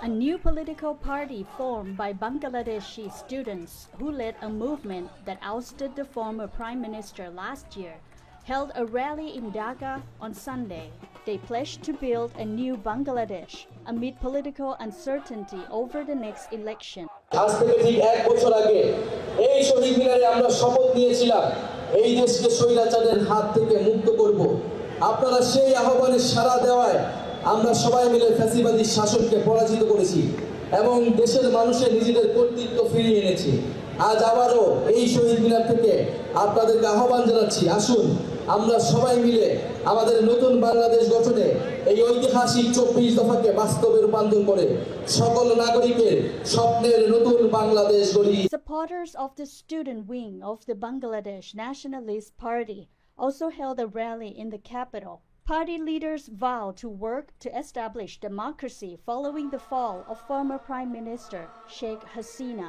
A new political party formed by Bangladeshi students who led a movement that ousted the former prime minister last year held a rally in Dhaka on Sunday. They pledged to build a new Bangladesh amid political uncertainty over the next election. আজ থেকে ঠিক এক বছর আগে এই শহীদ মিনারে আমরা শপথ নিয়েছিলাম এই দেশকে স্বৈরাচারের হাত থেকে মুক্ত করব। আপনারা সেই আহ্বানে সাড়া দেওয়ায় আমরা সবাই মিলে ফ্যাসিবাদী শাসনকে পরাজিত করেছি এবং দেশের মানুষের নিজেদের কর্তৃত্ব ফিরিয়ে এনেছি। আজ আবারও এই শহীদ মিনার থেকে আপনাদেরকে আহ্বান জানাচ্ছি, আসুন আমরা সবাই মিলে আমাদের নতুন বাংলাদেশ গঠনে এই ঐতিহাসিক 24 দফাকে বাস্তবে রূপান্তর করে সকল নাগরিকের স্বপ্নের নতুন বাংলাদেশ গড়ি। Supporters of the student wing of the Bangladesh Nationalist Party also held a rally in the capital. Party leaders vowed to work to establish democracy following the fall of former Prime Minister Sheikh Hasina.